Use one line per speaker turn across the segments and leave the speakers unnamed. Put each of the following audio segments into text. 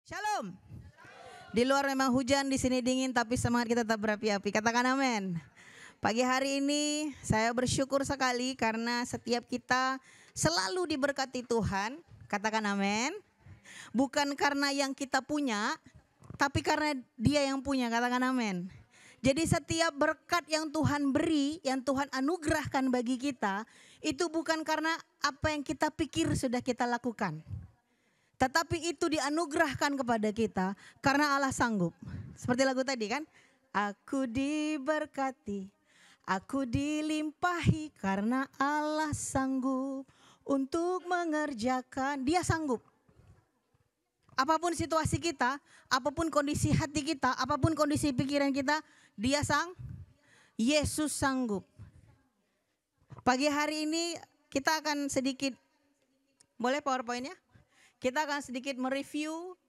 Shalom. Di luar memang hujan, di sini dingin, tapi semangat kita tetap berapi-api. Katakan amin. Pagi hari ini saya bersyukur sekali karena setiap kita selalu diberkati Tuhan. Katakan amin. Bukan karena yang kita punya, tapi karena Dia yang punya. Katakan amin. Jadi setiap berkat yang Tuhan beri, yang Tuhan anugerahkan bagi kita, itu bukan karena apa yang kita pikir sudah kita lakukan. Tetapi itu dianugerahkan kepada kita karena Allah sanggup. Seperti lagu tadi kan. Aku diberkati, aku dilimpahi karena Allah sanggup untuk mengerjakan. Dia sanggup. Apapun situasi kita, apapun kondisi hati kita, apapun kondisi pikiran kita, Dia Yesus sanggup. Pagi hari ini kita akan sedikit, boleh PowerPoint-nya? Kita akan sedikit mereview,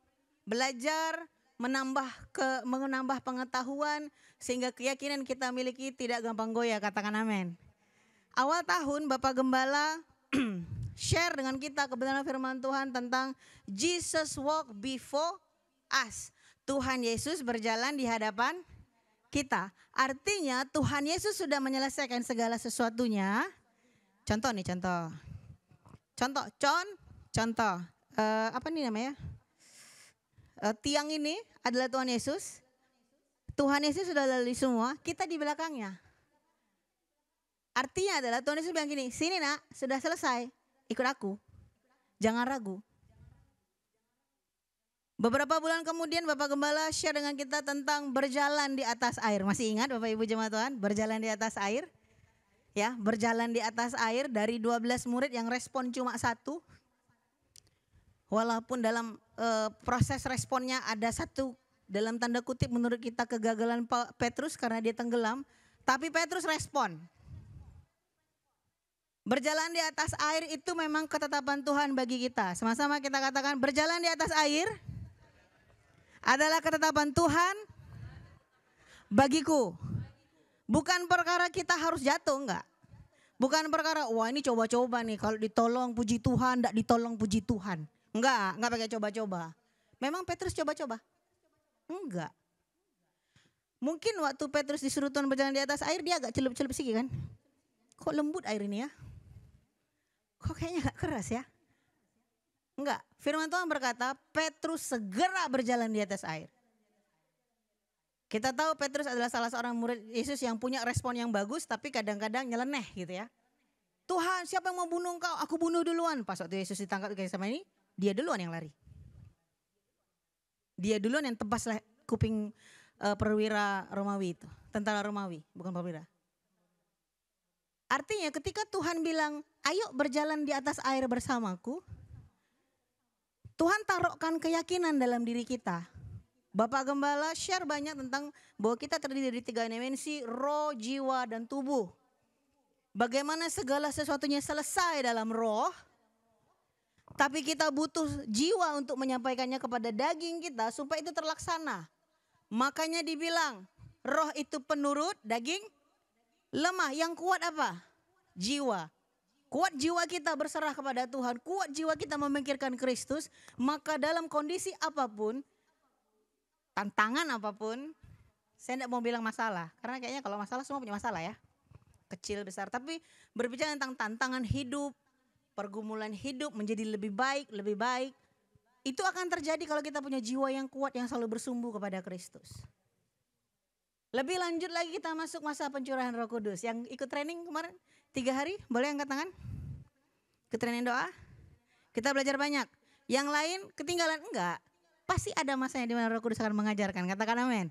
belajar, menambah pengetahuan sehingga keyakinan kita miliki tidak gampang goyah. Katakan amin. Awal tahun Bapak Gembala share dengan kita kebenaran firman Tuhan tentang Jesus walk before us. Tuhan Yesus berjalan di hadapan kita. Artinya Tuhan Yesus sudah menyelesaikan segala sesuatunya. Contoh nih, contoh. Apa nih namanya? Tiang ini adalah Tuhan Yesus. Tuhan Yesus sudah lalui semua, kita di belakangnya. Artinya adalah Tuhan Yesus bilang gini, sini nak, sudah selesai, ikut aku. Jangan ragu. Beberapa bulan kemudian Bapak Gembala share dengan kita tentang berjalan di atas air. Masih ingat Bapak Ibu jemaat Tuhan, berjalan di atas air? Ya, berjalan di atas air dari 12 murid yang respon cuma 1. Walaupun dalam proses responnya ada satu dalam tanda kutip menurut kita kegagalan Petrus karena dia tenggelam. Tapi Petrus respon. Berjalan di atas air itu memang ketetapan Tuhan bagi kita. Sama-sama kita katakan berjalan di atas air adalah ketetapan Tuhan bagiku. Bukan perkara kita harus jatuh, enggak. Bukan perkara wah ini coba-coba nih kalau ditolong puji Tuhan, enggak ditolong puji Tuhan. Enggak pakai coba-coba. Memang Petrus coba-coba? Enggak. Mungkin waktu Petrus disuruh Tuhan berjalan di atas air, dia agak celup-celup sikit kan. Kok lembut air ini ya? Kok kayaknya agak keras ya? Enggak. Firman Tuhan berkata, Petrus segera berjalan di atas air. Kita tahu Petrus adalah salah seorang murid Yesus yang punya respon yang bagus, tapi kadang-kadang nyeleneh gitu ya. Tuhan, siapa yang mau bunuh engkau? Aku bunuh duluan. Pas waktu Yesus ditangkap kayak sama ini, dia duluan yang lari. Dia duluan yang tebas kuping perwira Romawi itu. Tentara Romawi, bukan perwira. Artinya ketika Tuhan bilang, ayo berjalan di atas air bersamaku. Tuhan taruhkan keyakinan dalam diri kita. Bapak Gembala share banyak tentang bahwa kita terdiri dari 3 dimensi, roh, jiwa, dan tubuh. Bagaimana segala sesuatunya selesai dalam roh. Tapi kita butuh jiwa untuk menyampaikannya kepada daging kita supaya itu terlaksana. Makanya dibilang roh itu penurut, daging lemah. Yang kuat apa? Jiwa. Kuat jiwa kita berserah kepada Tuhan. Kuat jiwa kita memikirkan Kristus. Maka dalam kondisi apapun, tantangan apapun, saya tidak mau bilang masalah. Karena kayaknya kalau masalah semua punya masalah ya. Kecil, besar. Tapi berbicara tentang tantangan hidup, pergumulan hidup menjadi lebih baik. Itu akan terjadi kalau kita punya jiwa yang kuat yang selalu bersumbu kepada Kristus. Lebih lanjut lagi kita masuk masa pencurahan Roh Kudus. Yang ikut training kemarin 3 hari, boleh angkat tangan? Ikut training doa? Kita belajar banyak. Yang lain ketinggalan? Enggak. Pasti ada masanya di mana Roh Kudus akan mengajarkan. Katakan amin.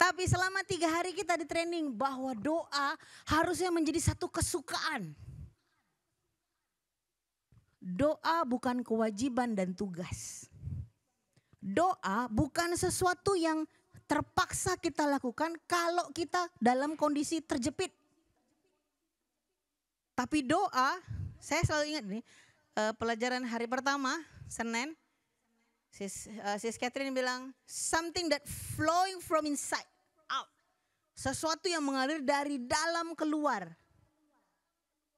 Tapi selama 3 hari kita di training bahwa doa harusnya menjadi satu kesukaan. Doa bukan kewajiban dan tugas. Doa bukan sesuatu yang terpaksa kita lakukan kalau kita dalam kondisi terjepit. Tapi doa, saya selalu ingat nih, pelajaran hari pertama, Senin, Sis Catherine bilang, something that flowing from inside out. Sesuatu yang mengalir dari dalam keluar.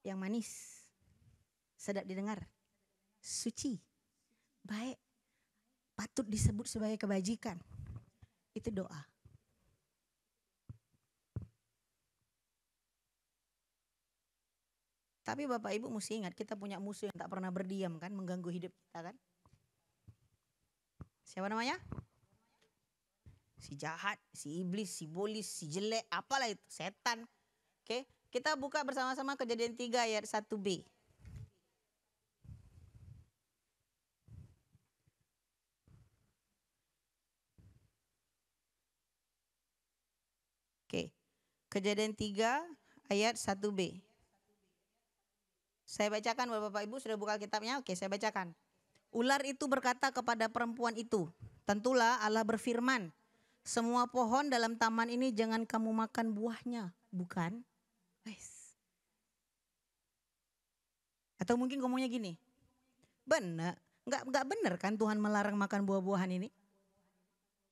Yang manis, sedap didengar. Suci, baik, patut disebut sebagai kebajikan. Itu doa. Tapi Bapak Ibu mesti ingat, kita punya musuh yang tak pernah berdiam kan, mengganggu hidup kita kan. Siapa namanya? Si jahat, si iblis, si bolis, si jelek, apalah itu, setan. Oke, kita buka bersama-sama Kejadian 3 ayat 1b. Oke, Kejadian 3 ayat 1b. Saya bacakan buat Bapak Ibu, sudah buka kitabnya? Oke, saya bacakan. Ular itu berkata kepada perempuan itu, tentulah Allah berfirman, semua pohon dalam taman ini jangan kamu makan buahnya, bukan? Atau mungkin ngomongnya gini, benar, nggak benar kan Tuhan melarang makan buah-buahan ini?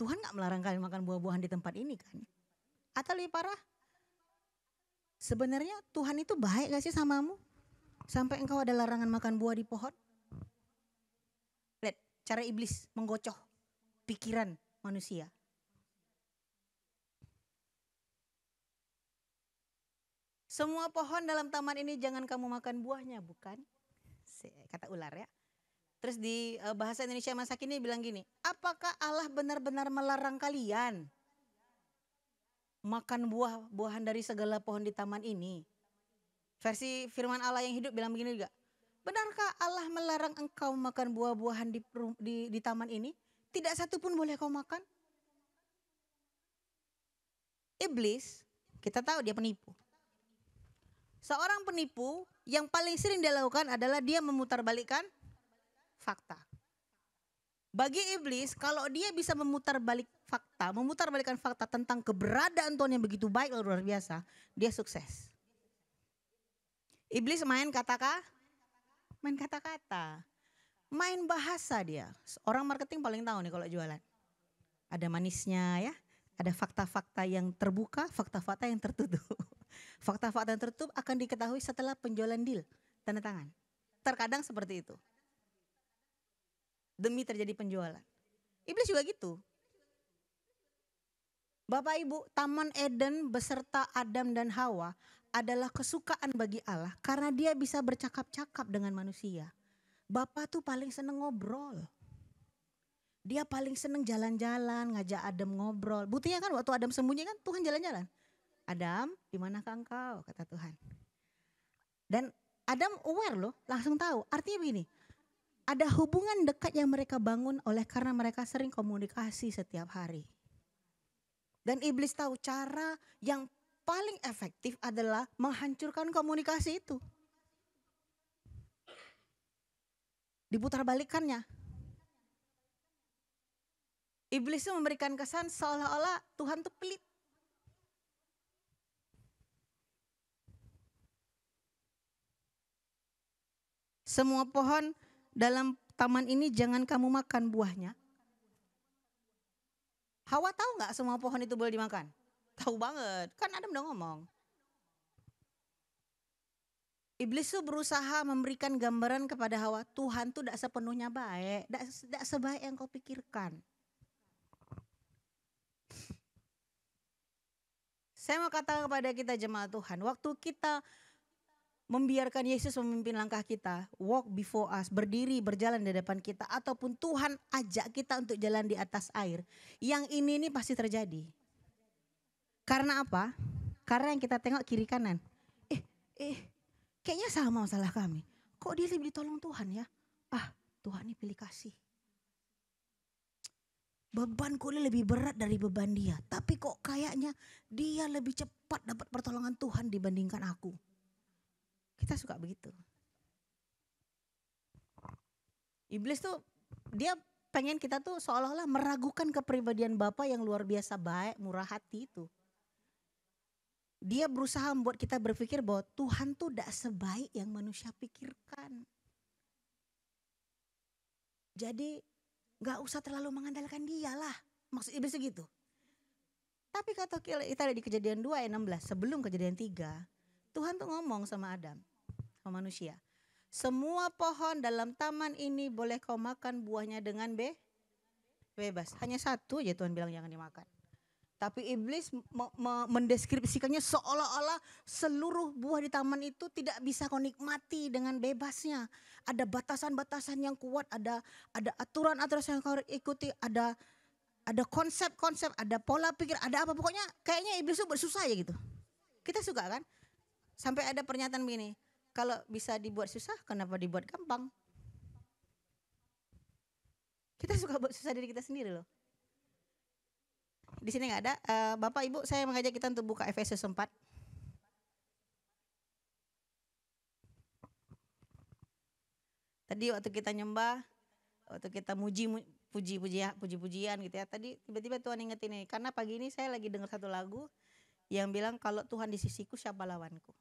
Tuhan nggak melarang kalian makan buah-buahan di tempat ini kan? Atau lebih parah, sebenarnya Tuhan itu baik gak sih samamu? Sampai engkau ada larangan makan buah di pohon? Lihat cara iblis menggocoh pikiran manusia. Semua pohon dalam taman ini jangan kamu makan buahnya, bukan? Kata ular ya. Terus di bahasa Indonesia masa kini bilang gini, apakah Allah benar-benar melarang kalian makan buah-buahan dari segala pohon di taman ini? Versi firman Allah yang hidup bilang begini juga, benarkah Allah melarang engkau makan buah-buahan di taman ini? Tidak satu pun boleh kau makan. Iblis, kita tahu dia penipu. Seorang penipu yang paling sering dia lakukan adalah dia memutarbalikkan fakta. Bagi iblis, kalau dia bisa memutarbalikkan fakta tentang keberadaan Tuhan yang begitu baik luar biasa, dia sukses. Iblis main kata-kata, main bahasa dia. Orang marketing paling tahu nih kalau jualan. Ada manisnya ya, ada fakta-fakta yang terbuka, fakta-fakta yang tertutup. Fakta-fakta yang tertutup akan diketahui setelah penjualan deal, tanda tangan. Terkadang seperti itu. Demi terjadi penjualan. Iblis juga gitu. Bapak Ibu, Taman Eden beserta Adam dan Hawa adalah kesukaan bagi Allah karena dia bisa bercakap-cakap dengan manusia. Bapak tuh paling seneng ngobrol. Dia paling seneng jalan-jalan, ngajak Adam ngobrol. Buktinya kan waktu Adam sembunyi kan Tuhan jalan-jalan. Adam, di manakah engkau? Kata Tuhan. Dan Adam aware loh, langsung tahu. Artinya begini, ada hubungan dekat yang mereka bangun oleh karena mereka sering komunikasi setiap hari. Dan iblis tahu cara yang paling efektif adalah menghancurkan komunikasi itu. Diputarbalikkannya. Iblis itu memberikan kesan seolah-olah Tuhan itu pelit. Semua pohon dalam taman ini jangan kamu makan buahnya. Hawa tahu nggak semua pohon itu boleh dimakan? Tahu banget, kan Adam udah ngomong. Iblis tuh berusaha memberikan gambaran kepada Hawa, Tuhan tuh tidak sepenuhnya baik, tidak sebaik yang kau pikirkan. Saya mau katakan kepada kita jemaat Tuhan, waktu kita membiarkan Yesus memimpin langkah kita, walk before us, berdiri, berjalan di depan kita, ataupun Tuhan ajak kita untuk jalan di atas air, yang ini pasti terjadi. Karena apa? Karena yang kita tengok kiri kanan, kayaknya sama masalah kami. Kok dia lebih ditolong Tuhan ya? Tuhan ini pilih kasih. Bebanku ini lebih berat dari beban dia, tapi kok kayaknya dia lebih cepat dapat pertolongan Tuhan dibandingkan aku. Kita suka begitu. Iblis tuh dia pengen kita tuh seolah-olah meragukan kepribadian Bapa yang luar biasa baik, murah hati itu. Dia berusaha membuat kita berpikir bahwa Tuhan tuh tidak sebaik yang manusia pikirkan. Jadi gak usah terlalu mengandalkan dia lah. Maksud iblis gitu. Tapi kata kita di Kejadian 2 ayat 16, sebelum Kejadian 3, Tuhan tuh ngomong sama Adam, sama manusia. Semua pohon dalam taman ini boleh kau makan buahnya dengan bebas. Hanya satu aja Tuhan bilang jangan dimakan. Tapi iblis mendeskripsikannya seolah-olah seluruh buah di taman itu tidak bisa kau nikmati dengan bebasnya. Ada batasan-batasan yang kuat, ada aturan-aturan yang kau ikuti, ada konsep-konsep, ada pola pikir, ada apa. Pokoknya kayaknya iblis itu bersusah ya gitu. Kita suka kan? Sampai ada pernyataan begini, kalau bisa dibuat susah, kenapa dibuat gampang? Kita suka buat susah diri kita sendiri loh. Di sini nggak ada. Bapak Ibu, saya mengajak kita untuk buka Efesus 4. Tadi waktu kita nyembah, waktu kita puji-pujian gitu ya. Tadi tiba-tiba Tuhan ingetin ini, karena pagi ini saya lagi dengar satu lagu yang bilang kalau Tuhan di sisiku siapa lawanku.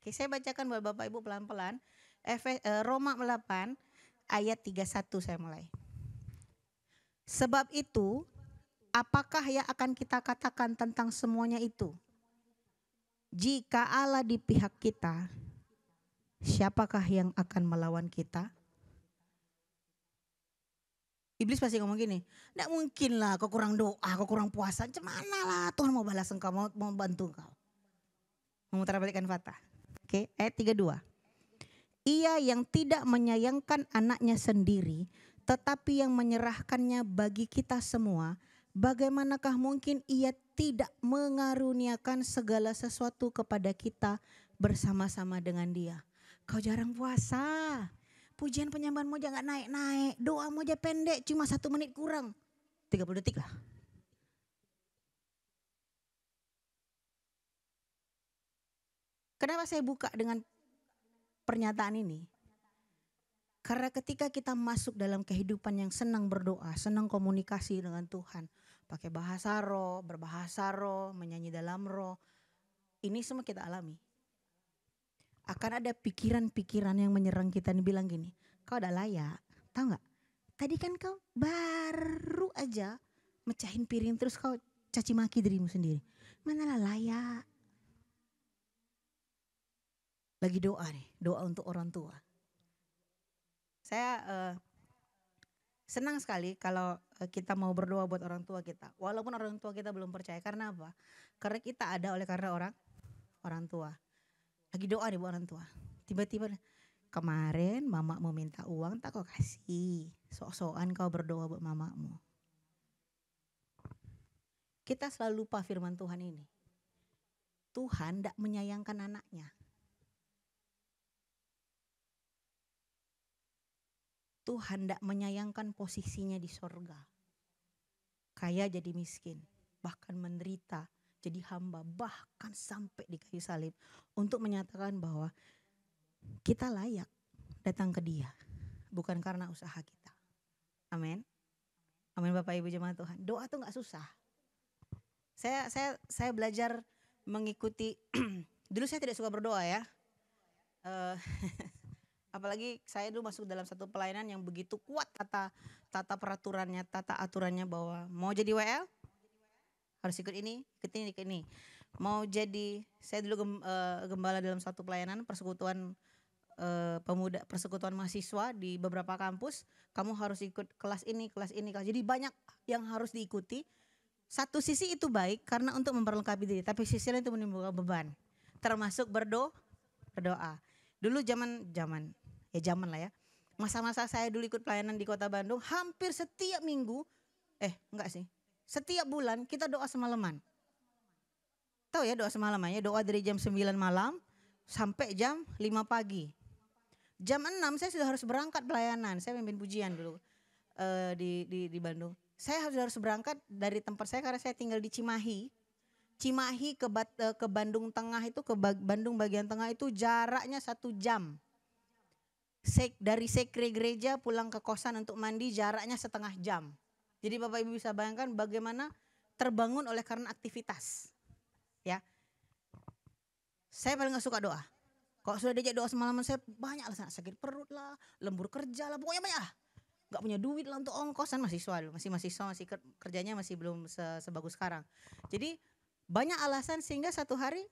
Oke, saya bacakan buat Bapak Ibu pelan-pelan. Roma 8 ayat 31 saya mulai. Sebab itu, apakah yang akan kita katakan tentang semuanya itu? Jika Allah di pihak kita, siapakah yang akan melawan kita? Iblis pasti ngomong gini, enggak mungkin lah kau kurang doa, kau kurang puasa. Cemana lah Tuhan mau balas engkau, mau bantu engkau. Memutarbalikkan fatah. Oke, ayat 32. Ia yang tidak menyayangkan anaknya sendiri, tetapi yang menyerahkannya bagi kita semua, bagaimanakah mungkin ia tidak mengaruniakan segala sesuatu kepada kita bersama-sama dengan dia? Kau jarang puasa, pujian penyembahanmu jangan naik-naik, doamu aja pendek, cuma 1 menit kurang, 30 detik lah. Kenapa saya buka dengan pernyataan ini? Karena ketika kita masuk dalam kehidupan yang senang berdoa, senang komunikasi dengan Tuhan, pakai bahasa roh, berbahasa roh, menyanyi dalam roh, ini semua kita alami. Akan ada pikiran-pikiran yang menyerang kita dan bilang gini, kau udah layak, tahu gak? Tadi kan kau baru aja mecahin piring terus kau caci maki dirimu sendiri. Manalah layak. Lagi doa nih, doa untuk orang tua. Saya senang sekali kalau kita mau berdoa buat orang tua kita. Walaupun orang tua kita belum percaya. Karena apa? Karena kita ada karena orang tua. Lagi doa nih buat orang tua. Tiba-tiba kemarin mama mau minta uang tak kau kasih. Sok-sokan kau berdoa buat mamamu. Kita selalu lupa firman Tuhan ini. Tuhan tidak menyayangkan anaknya. Tuhan tidak menyayangkan posisinya di sorga. Kaya jadi miskin, bahkan menderita, jadi hamba, bahkan sampai di kayu salib. Untuk menyatakan bahwa kita layak datang ke Dia, bukan karena usaha kita. Amin. Amin Bapak Ibu jemaat Tuhan. Doa tuh gak susah. Saya belajar mengikuti, dulu saya tidak suka berdoa ya. Apalagi saya dulu masuk dalam satu pelayanan yang begitu kuat tata peraturannya, tata aturannya bahwa mau jadi WL harus ikut ini. Mau jadi, saya dulu gembala dalam satu pelayanan persekutuan pemuda, persekutuan mahasiswa di beberapa kampus. Kamu harus ikut kelas ini. Jadi banyak yang harus diikuti. Satu sisi itu baik karena untuk memperlengkapi diri, tapi sisi lain itu menimbulkan beban. Termasuk berdoa. Dulu zaman lah ya. Masa-masa saya dulu ikut pelayanan di Kota Bandung, hampir setiap minggu, setiap bulan kita doa semalaman. Tahu ya doa semalaman ya, doa dari jam 9 malam sampai jam 5 pagi. Jam 6 saya sudah harus berangkat pelayanan, saya memimpin pujian dulu di Bandung. Saya harus berangkat dari tempat saya karena saya tinggal di Cimahi. Cimahi ke Bandung Tengah itu, ke Bandung bagian tengah itu jaraknya 1 jam. Dari sekre gereja pulang ke kosan untuk mandi jaraknya 1/2 jam. Jadi Bapak Ibu bisa bayangkan bagaimana terbangun oleh karena aktivitas. Ya. Saya paling gak suka doa. Kalau sudah diajak doa semalaman saya banyak lah, sakit perut lah, lembur kerja lah, pokoknya banyak lah. Gak punya duit lah untuk ongkosan, mahasiswa dulu, masih kerjanya masih belum sebagus sekarang. Jadi banyak alasan sehingga satu hari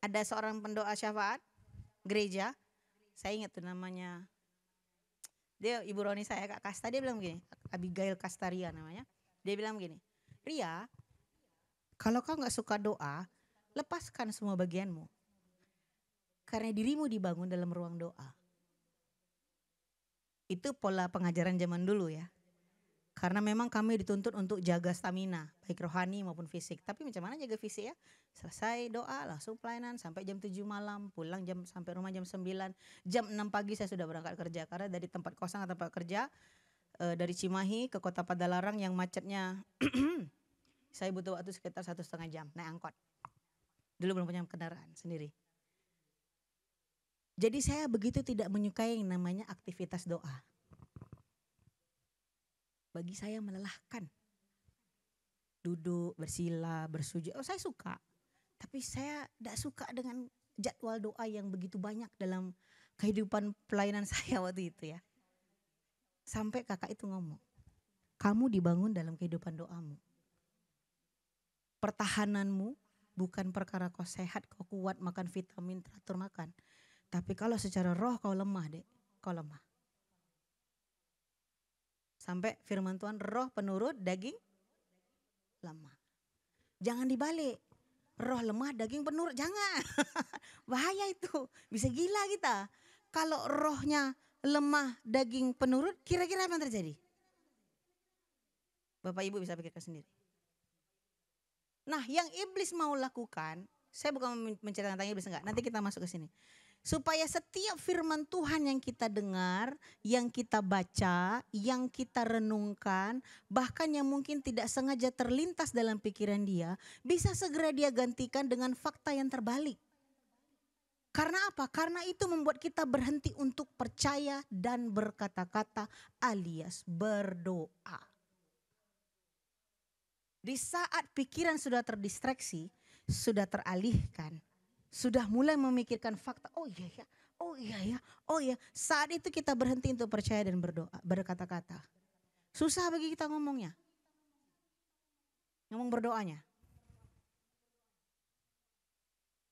ada seorang pendoa syafaat gereja. Saya ingat tuh namanya, dia Ibu Roni saya, Kak Kasta, dia bilang begini, Abigail Kastaria namanya. Dia bilang gini, Ria, kalau kau gak suka doa, lepaskan semua bagianmu. Karena dirimu dibangun dalam ruang doa. Itu pola pengajaran zaman dulu ya. Karena memang kami dituntut untuk jaga stamina, baik rohani maupun fisik. Tapi macam mana jaga fisik ya? Selesai doa, langsung pelayanan sampai jam 7 malam, pulang sampai rumah jam 9. Jam 6 pagi saya sudah berangkat kerja. Karena dari tempat kosan ke tempat kerja, dari Cimahi ke Kota Padalarang yang macetnya, saya butuh waktu sekitar 1,5 jam naik angkot. Dulu belum punya kendaraan sendiri. Jadi saya begitu tidak menyukai yang namanya aktivitas doa. Bagi saya melelahkan. Duduk, bersila, bersujud. Saya suka. Tapi saya tidak suka dengan jadwal doa yang begitu banyak dalam kehidupan pelayanan saya waktu itu ya. Sampai kakak itu ngomong, kamu dibangun dalam kehidupan doamu. Pertahananmu bukan perkara kau sehat, kau kuat, makan vitamin, teratur makan. Tapi kalau secara roh kau lemah dek, kau lemah. Sampai firman Tuhan, roh penurut, daging lemah. Jangan dibalik. Roh lemah, daging penurut, jangan. Bahaya itu, bisa gila kita. Kalau rohnya lemah, daging penurut, kira-kira apa yang terjadi? Bapak Ibu bisa pikirkan sendiri. Nah, yang iblis mau lakukan, saya bukan menceritakan tentang iblis enggak, nanti kita masuk ke sini. Supaya setiap firman Tuhan yang kita dengar, yang kita baca, yang kita renungkan, bahkan yang mungkin tidak sengaja terlintas dalam pikiran dia, bisa segera dia gantikan dengan fakta yang terbalik. Karena apa? Karena itu membuat kita berhenti untuk percaya dan berkata-kata alias berdoa. Di saat pikiran sudah terdistraksi, sudah teralihkan, sudah mulai memikirkan fakta, oh iya ya, oh iya ya, oh iya. Saat itu kita berhenti untuk percaya dan berdoa, berkata-kata. Susah bagi kita ngomongnya. Ngomong berdoanya.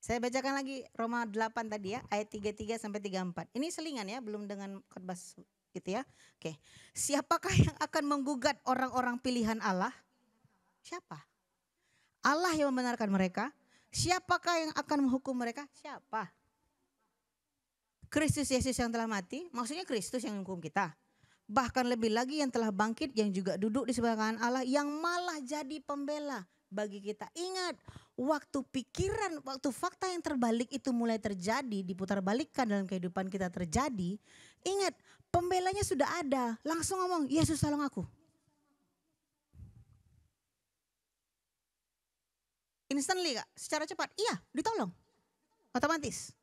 Saya bacakan lagi Roma 8 tadi ya, ayat 33 sampai 34. Ini selingan ya, belum dengan khotbah gitu ya. Oke. Siapakah yang akan menggugat orang-orang pilihan Allah? Siapa? Allah yang membenarkan mereka. Siapakah yang akan menghukum mereka? Siapa? Kristus Yesus yang telah mati, maksudnya Kristus yang menghukum kita. Bahkan lebih lagi yang telah bangkit, yang juga duduk di sebelah kanan Allah, yang malah jadi pembela bagi kita. Ingat, waktu pikiran, waktu fakta yang terbalik itu mulai terjadi, diputarbalikkan dalam kehidupan kita terjadi. Ingat, pembelanya sudah ada. Langsung ngomong, Yesus tolong aku. Instantly Kak, secara cepat, iya ditolong, otomatis.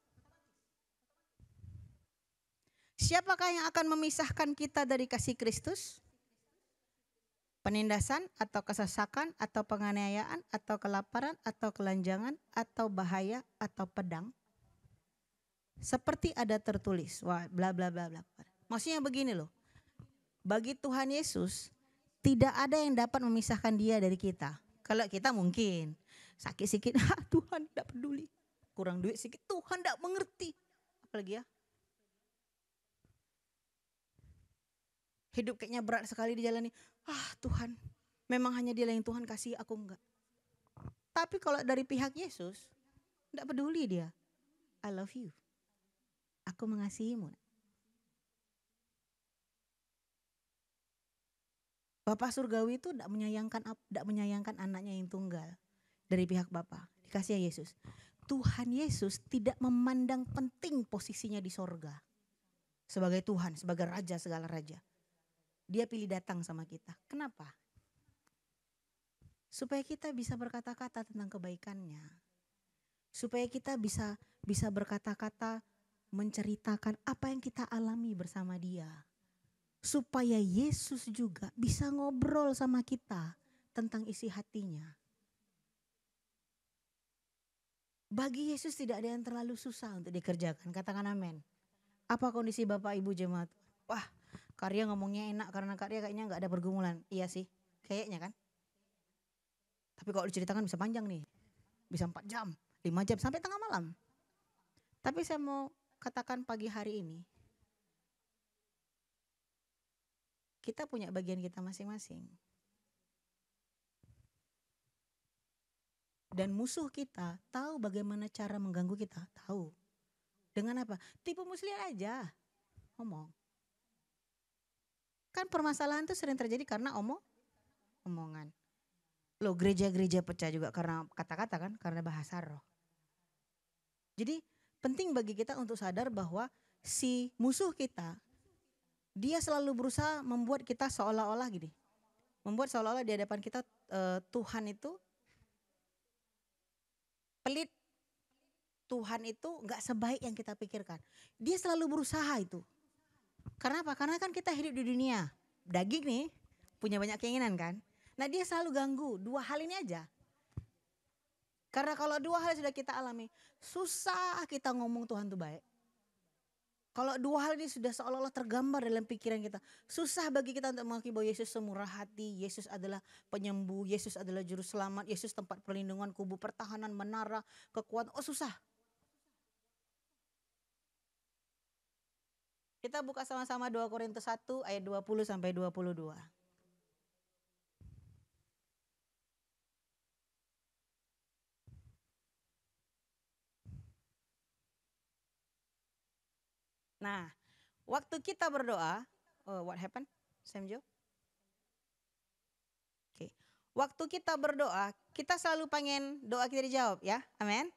Siapakah yang akan memisahkan kita dari kasih Kristus? Penindasan atau kesesakan atau penganiayaan atau kelaparan atau kelanjangan atau bahaya atau pedang? Seperti ada tertulis, wah bla bla bla bla. Maksudnya begini loh, bagi Tuhan Yesus tidak ada yang dapat memisahkan dia dari kita. Kalau kita mungkin sakit sedikit, Tuhan tidak peduli. Kurang duit sedikit, Tuhan tidak mengerti. Apalagi ya, hidup kayaknya berat sekali dijalani. Tuhan, memang hanya Dia yang Tuhan kasih, aku enggak. Tapi kalau dari pihak Yesus, tidak peduli Dia. I love you. Aku mengasihimu. Bapak surgawi itu tidak menyayangkan anaknya yang tunggal dari pihak Bapa, dikasih Yesus. Tuhan Yesus tidak memandang penting posisinya di sorga sebagai Tuhan, sebagai Raja segala raja. Dia pilih datang sama kita. Kenapa? Supaya kita bisa berkata-kata tentang kebaikannya. Supaya kita bisa berkata-kata menceritakan apa yang kita alami bersama Dia. Supaya Yesus juga bisa ngobrol sama kita tentang isi hatinya. Bagi Yesus tidak ada yang terlalu susah untuk dikerjakan. Katakan amin. Apa kondisi Bapak Ibu jemaat? Wah, Karya ngomongnya enak karena Karya kayaknya gak ada pergumulan. Iya sih, kayaknya kan. Tapi kalau diceritakan bisa panjang nih. Bisa 4 jam, 5 jam, sampai tengah malam. Tapi saya mau katakan pagi hari ini, kita punya bagian kita masing-masing. Dan musuh kita tahu bagaimana cara mengganggu kita, tahu. Dengan apa? Tipu muslihat aja, ngomong. Kan permasalahan itu sering terjadi karena omongan. Loh, gereja-gereja pecah juga karena kata-kata kan, karena bahasa roh. Jadi penting bagi kita untuk sadar bahwa si musuh kita, dia selalu berusaha membuat kita seolah-olah gini. Membuat seolah-olah di hadapan kita Tuhan itu pelit. Tuhan itu gak sebaik yang kita pikirkan. Dia selalu berusaha itu. Karena apa? Karena kan kita hidup di dunia. Daging nih, punya banyak keinginan kan. Nah dia selalu ganggu, dua hal ini aja. Karena kalau dua hal sudah kita alami, susah kita ngomong Tuhan itu baik. Kalau dua hal ini sudah seolah-olah tergambar dalam pikiran kita, susah bagi kita untuk mengakui bahwa Yesus semurah hati, Yesus adalah penyembuh, Yesus adalah juru selamat, Yesus tempat perlindungan, kubu pertahanan, menara, kekuatan. Oh susah. Kita buka sama-sama 2 Korintus 1 ayat 20 sampai 22. Nah, waktu kita berdoa, what happened, Sam Jo? Oke. Waktu kita berdoa, kita selalu pengen doa kita dijawab ya. Amin.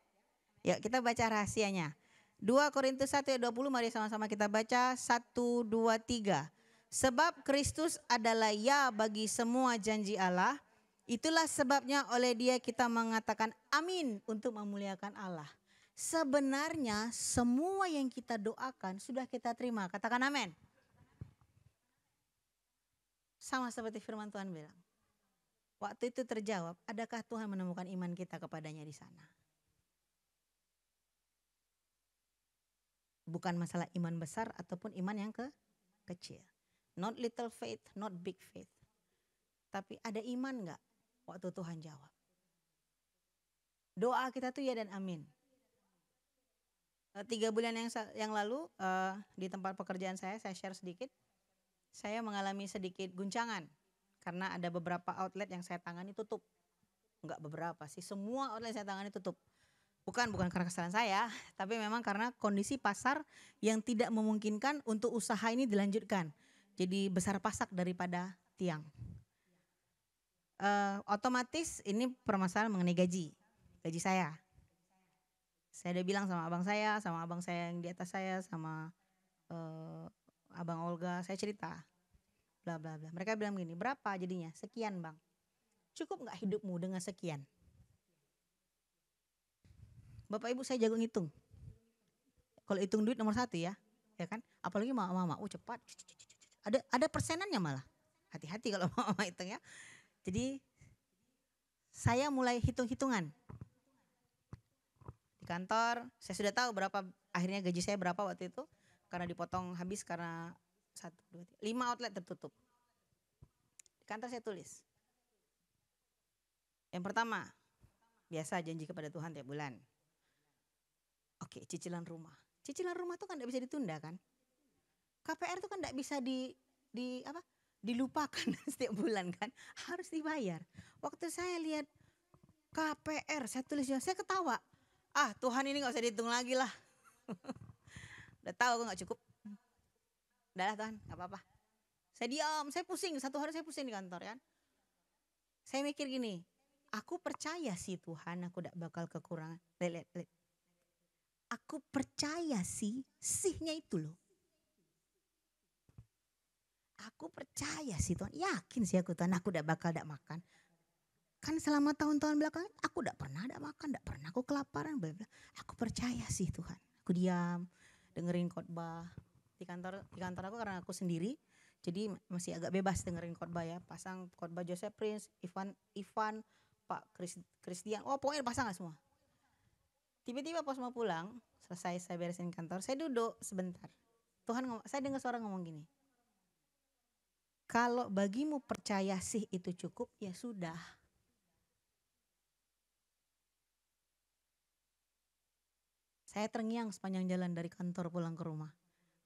Ya, kita baca rahasianya. 2 Korintus 1 ayat 20, mari sama-sama kita baca 1 2 3. Sebab Kristus adalah ya bagi semua janji Allah. Itulah sebabnya oleh Dia kita mengatakan amin untuk memuliakan Allah. Sebenarnya semua yang kita doakan sudah kita terima. Katakan amin. Sama seperti firman Tuhan bilang. Waktu itu terjawab, adakah Tuhan menemukan iman kita kepadanya di sana? Bukan masalah iman besar ataupun iman yang kecil. Not little faith, not big faith. Tapi ada iman enggak waktu Tuhan jawab? Doa kita tuh ya dan amin. 3 bulan yang lalu di tempat pekerjaan saya share sedikit. Saya mengalami sedikit guncangan karena ada beberapa outlet yang saya tangani tutup. Enggak beberapa sih, semua outlet yang saya tangani tutup. Bukan karena kesalahan saya, tapi memang karena kondisi pasar yang tidak memungkinkan untuk usaha ini dilanjutkan. Jadi besar pasak daripada tiang. Otomatis ini permasalahan mengenai gaji saya. Saya udah bilang sama abang saya yang di atas saya, sama abang Olga, saya cerita. Bla bla bla. Mereka bilang gini, berapa jadinya? Sekian bang. Cukup gak hidupmu dengan sekian? Bapak ibu saya jago ngitung. Kalau hitung duit nomor 1 ya kan? Apalagi mama, cepat. Ada persenannya malah. Hati-hati kalau mama hitung ya. Jadi saya mulai hitung-hitungan. Di kantor saya sudah tahu berapa akhirnya gaji saya berapa waktu itu. Karena dipotong habis karena 1, 2, 3, 5 outlet tertutup. Di kantor saya tulis. Yang pertama, biasa janji kepada Tuhan tiap bulan. Oke, cicilan rumah. Cicilan rumah tuh kan tidak bisa ditunda kan? KPR tuh kan tidak bisa dilupakan setiap bulan kan? Harus dibayar. Waktu saya lihat KPR, saya tulis, saya ketawa. Tuhan ini gak usah dihitung lagi lah. Udah tahu aku gak cukup. Udah lah Tuhan, gak apa-apa. Saya diam, saya pusing. 1 hari saya pusing di kantor kan. Saya mikir gini, aku percaya sih Tuhan aku gak bakal kekurangan. Lihat. Aku percaya sihnya itu loh. Aku percaya sih Tuhan, yakin sih aku Tuhan aku gak bakal gak makan. Kan selama tahun-tahun belakangan aku gak pernah gak makan, gak pernah aku kelaparan. Aku percaya sih Tuhan. Aku diam, dengerin khotbah. Di kantor aku karena aku sendiri, jadi masih agak bebas dengerin khotbah ya. Pasang khotbah Joseph Prince, Ivan, Pak Christian, pokoknya pasang semua. Tiba-tiba pas mau pulang, selesai saya beresin kantor, saya duduk sebentar. Saya dengar suara ngomong gini. Kalau bagimu percaya sih itu cukup, ya sudah. Saya terngiang sepanjang jalan dari kantor pulang ke rumah.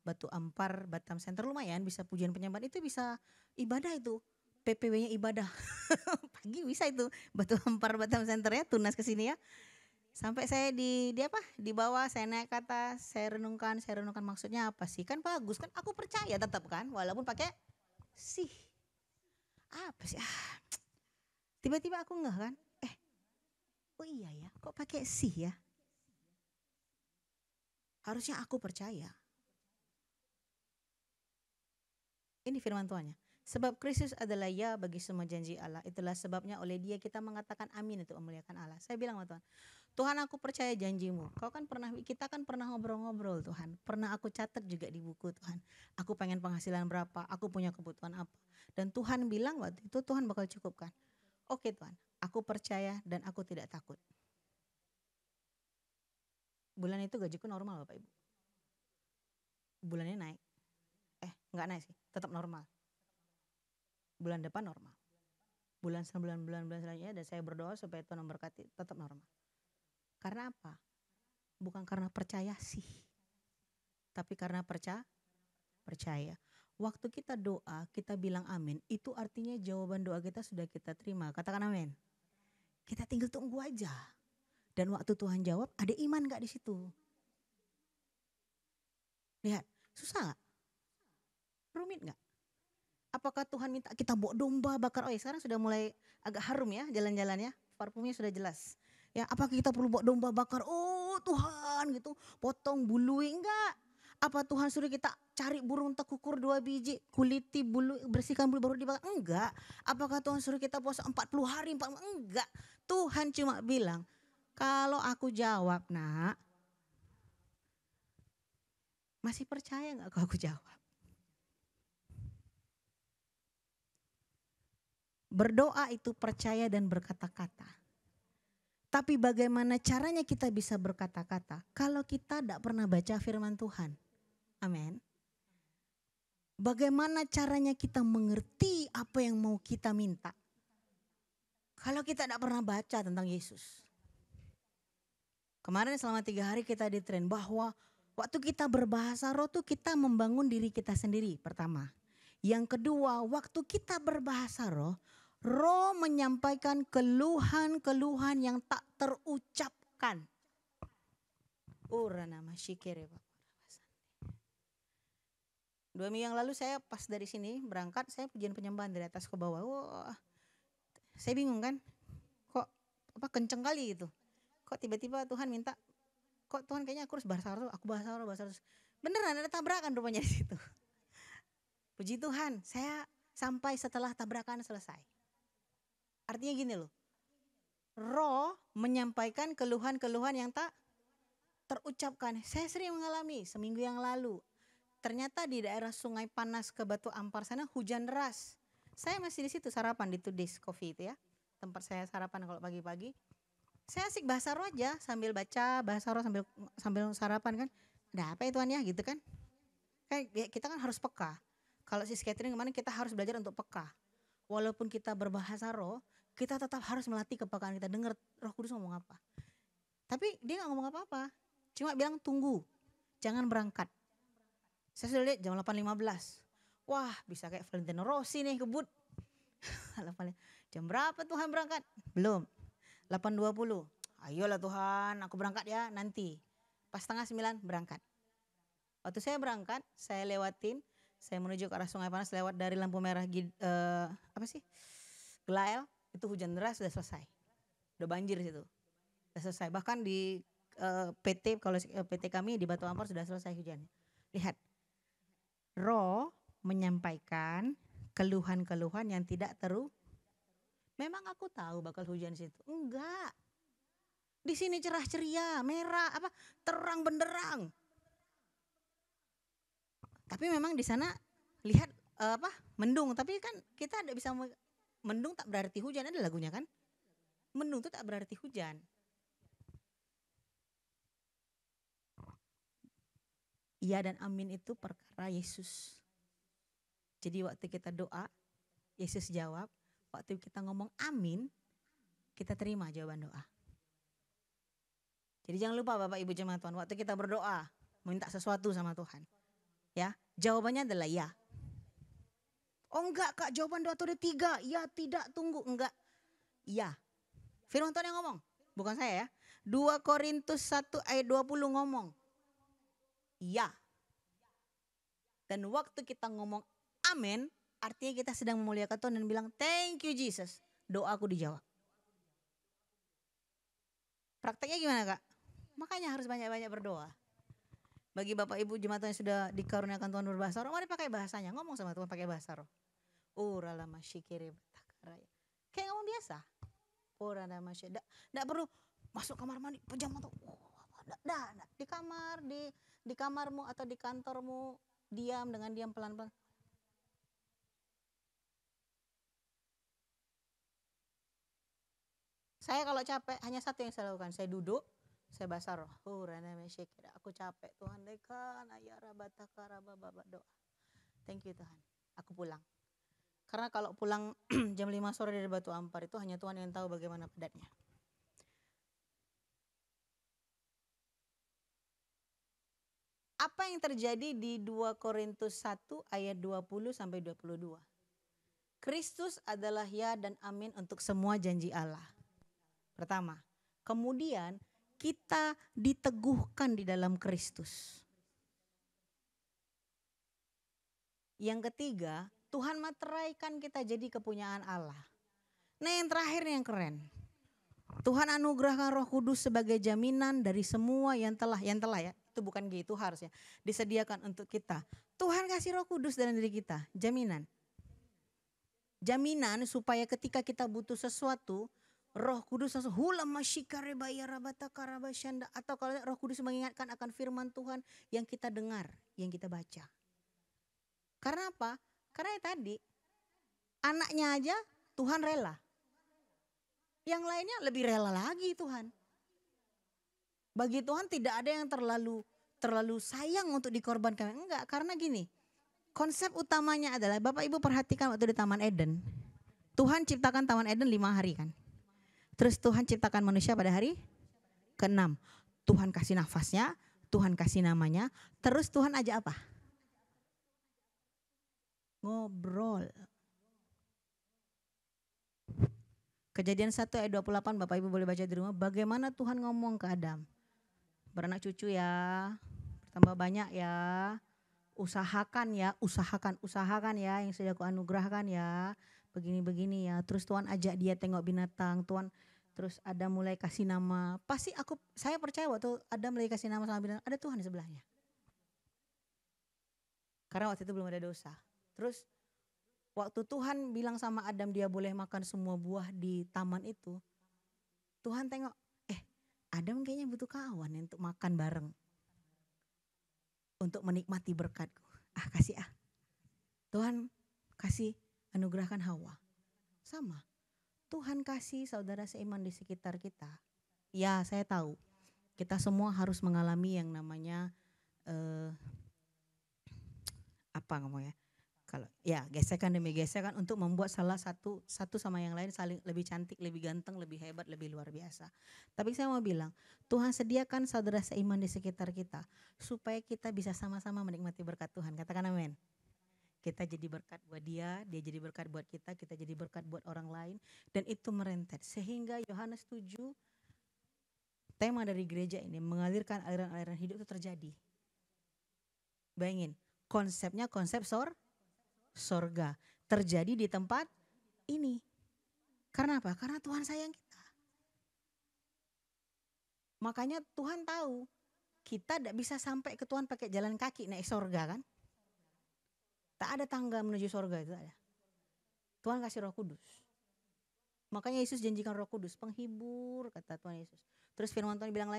Batu Ampar, Batam Center lumayan bisa pujian penyembahan itu bisa ibadah itu. PPW-nya ibadah. Pagi bisa itu Batu Ampar Batam Center ya, tunas ke sini ya. Sampai saya di apa? Di bawah saya naik ke atas, saya renungkan maksudnya apa sih? Kan bagus kan aku percaya tetap kan walaupun pakai sih. Apa sih? Tiba-tiba aku enggak kan? Oh iya ya, kok pakai sih ya? Harusnya aku percaya. Ini firman Tuhannya. Sebab Kristus adalah ya bagi semua janji Allah. Itulah sebabnya oleh dia kita mengatakan amin untuk memuliakan Allah. Saya bilang sama Tuhan, Tuhan aku percaya janjimu. Kita kan pernah ngobrol-ngobrol Tuhan. Pernah aku catat juga di buku Tuhan. Aku pengen penghasilan berapa, aku punya kebutuhan apa. Dan Tuhan bilang waktu itu Tuhan bakal cukupkan. Oke Tuhan, aku percaya dan aku tidak takut. Bulan itu gajiku normal Bapak Ibu. Bulannya naik. Enggak naik sih, tetap normal. Bulan depan normal. Bulan selanjutnya dan saya berdoa supaya Tuhan memberkati tetap normal. Karena apa? Bukan karena percaya sih. Tapi karena percaya. Waktu kita doa, kita bilang amin, itu artinya jawaban doa kita sudah kita terima. Katakan amin. Kita tinggal tunggu aja. Dan waktu Tuhan jawab, ada iman gak di situ? Lihat, susah gak? Rumit gak? Apakah Tuhan minta kita bawa domba bakar? Oh ya sekarang sudah mulai agak harum ya jalan-jalannya. Parfumnya sudah jelas. Ya apakah kita perlu bawa domba bakar? Oh Tuhan gitu. Potong bului enggak. Apa Tuhan suruh kita cari burung tekukur 2 biji. Kuliti bulu, bersihkan bulu baru dibakar? Enggak. Apakah Tuhan suruh kita puasa 40 hari? Enggak. Tuhan cuma bilang kalau aku jawab nak. Masih percaya enggak kalau aku jawab? Berdoa itu percaya dan berkata-kata. Tapi bagaimana caranya kita bisa berkata-kata kalau kita tidak pernah baca firman Tuhan? Amin. Bagaimana caranya kita mengerti apa yang mau kita minta? Kalau kita tidak pernah baca tentang Yesus. Kemarin selama 3 hari kita ditrain bahwa waktu kita berbahasa roh tuh kita membangun diri kita sendiri pertama. Yang kedua, waktu kita berbahasa roh, roh menyampaikan keluhan-keluhan yang tak terucapkan. Urana masyikere Bapak. 2 minggu yang lalu saya pas dari sini berangkat, saya pujian penyembahan dari atas ke bawah. Wah, saya bingung kan, kok kenceng kali gitu. Kok tiba-tiba Tuhan minta, kok Tuhan kayaknya aku harus bahasa roh, bahasa roh. Beneran ada tabrakan rupanya di situ. Puji Tuhan, saya sampai setelah tabrakan selesai. Artinya gini loh, roh menyampaikan keluhan-keluhan yang tak terucapkan. Saya sering mengalami seminggu yang lalu. Ternyata di daerah Sungai Panas ke Batu Ampar sana hujan deras. Saya masih di situ sarapan di Today's Coffee itu ya. Tempat saya sarapan kalau pagi-pagi. Saya asik bahasa roh aja sambil baca bahasa roh sambil sarapan kan. Ada apa ya Tuhan ya gitu kan. Kayak kita kan harus peka. Kalau si Catherine kemarin kita harus belajar untuk peka. Walaupun kita berbahasa roh, kita tetap harus melatih kepekaan kita. Dengar Roh Kudus ngomong apa. Tapi dia gak ngomong apa-apa. Cuma bilang tunggu, jangan berangkat. Saya sudah lihat jam 8.15. Wah bisa kayak Valentino Rossi nih kebut. Jam berapa Tuhan berangkat? Belum. 8.20. Ayolah Tuhan aku berangkat ya nanti. Pas 8:30 berangkat. Waktu saya berangkat, saya lewatin. Saya menuju ke arah Sungai Panas lewat dari lampu merah Gelael. Itu hujan deras sudah selesai. Udah banjir situ. Sudah selesai. Bahkan di PT kami di Batu Ampar sudah selesai hujannya. Lihat. Roh menyampaikan keluhan-keluhan yang tidak memang aku tahu bakal hujan situ. Enggak. Di sini cerah ceria, merah, terang benderang. Tapi memang di sana lihat mendung, tapi kan kita tidak bisa mendung tak berarti hujan, ada lagunya kan? Mendung itu tak berarti hujan. Iya dan amin itu perkara Yesus. Jadi waktu kita doa, Yesus jawab. Waktu kita ngomong amin, kita terima jawaban doa. Jadi jangan lupa Bapak Ibu jemaat Tuhan, waktu kita berdoa, minta sesuatu sama Tuhan. Ya, jawabannya adalah ya. Oh enggak Kak, jawaban doa itu ada 3. Ya tidak, tunggu, enggak. Ya. Firman Tuhan yang ngomong, bukan saya ya. 2 Korintus 1 ayat 20 ngomong. Ya. Dan waktu kita ngomong amin, artinya kita sedang memuliakan Tuhan dan bilang thank you Jesus. Doaku dijawab. Prakteknya gimana Kak? Makanya harus banyak-banyak berdoa. Bagi Bapak Ibu jemaat yang sudah dikaruniakan Tuhan berbahasa roh, mari pakai bahasanya. Ngomong sama Tuhan pakai bahasa roh. Uralama syikiri batakaraya. Kayak ngomong biasa. Uralama syikiri. Nggak perlu masuk kamar mandi, pejam mata. Nggak. Di kamarmu atau di kantormu, diam dengan diam pelan-pelan. Saya kalau capek hanya satu yang saya lakukan. Saya duduk, saya bahasa roh. Aku capek Tuhan. Doa. Thank you Tuhan. Aku pulang. Karena kalau pulang jam 5 sore dari Batu Ampar itu hanya Tuhan yang tahu bagaimana padatnya. Apa yang terjadi di 2 Korintus 1 ayat 20 sampai 22? Kristus adalah ya dan amin untuk semua janji Allah. Pertama. Kemudian kita diteguhkan di dalam Kristus. Yang ketiga, Tuhan materaikan kita jadi kepunyaan Allah. Nah yang terakhir yang keren. Tuhan anugerahkan Roh Kudus sebagai jaminan dari semua yang telah ya. Itu bukan gitu harusnya. Disediakan untuk kita. Tuhan kasih Roh Kudus dalam diri kita. Jaminan. Jaminan supaya ketika kita butuh sesuatu, Roh Kudus langsung atau kalau Roh Kudus mengingatkan akan firman Tuhan yang kita dengar, yang kita baca. Karena apa? Karena tadi anaknya aja Tuhan rela. Yang lainnya lebih rela lagi Tuhan. Bagi Tuhan tidak ada yang terlalu sayang untuk dikorbankan. Enggak, karena gini. Konsep utamanya adalah Bapak Ibu perhatikan waktu di Taman Eden. Tuhan ciptakan Taman Eden 5 hari kan. Terus Tuhan ciptakan manusia pada hari ke-6. Tuhan kasih nafasnya, Tuhan kasih namanya. Terus Tuhan ajak apa? Ngobrol. Kejadian 1 ayat 28 Bapak Ibu boleh baca di rumah. Bagaimana Tuhan ngomong ke Adam. Beranak cucu ya, bertambah banyak ya. Usahakan ya yang sudah aku anugerahkan ya. Begini-begini ya. Terus Tuhan ajak dia tengok binatang. Terus Adam mulai kasih nama. Saya percaya waktu Adam mulai kasih nama sama binatang, ada Tuhan di sebelahnya. Karena waktu itu belum ada dosa. Terus waktu Tuhan bilang sama Adam dia boleh makan semua buah di taman itu. Tuhan tengok, Adam kayaknya butuh kawan untuk makan bareng. Untuk menikmati berkatku. Kasih. Tuhan kasih anugerahkan Hawa. Sama. Tuhan kasih saudara seiman di sekitar kita. Ya saya tahu. Kita semua harus mengalami yang namanya gesekan demi gesekan untuk membuat salah satu sama yang lain saling lebih cantik, lebih ganteng, lebih hebat, lebih luar biasa. Tapi saya mau bilang, Tuhan sediakan saudara seiman di sekitar kita supaya kita bisa sama-sama menikmati berkat Tuhan. Katakan amin. Kita jadi berkat buat dia jadi berkat buat kita jadi berkat buat orang lain dan itu merentet. Sehingga Yohanes 7 tema dari gereja ini mengalirkan aliran-aliran hidup itu terjadi. Bayangin, konsepnya konsep sorga terjadi di tempat ini. Karena apa? Karena Tuhan sayang kita. Makanya Tuhan tahu kita tidak bisa sampai ke Tuhan pakai jalan kaki naik sorga kan. Tak ada tangga menuju sorga itu ada. Tuhan kasih Roh Kudus. Makanya Yesus janjikan Roh Kudus, penghibur kata Tuhan Yesus. Terus firman Tuhan bilang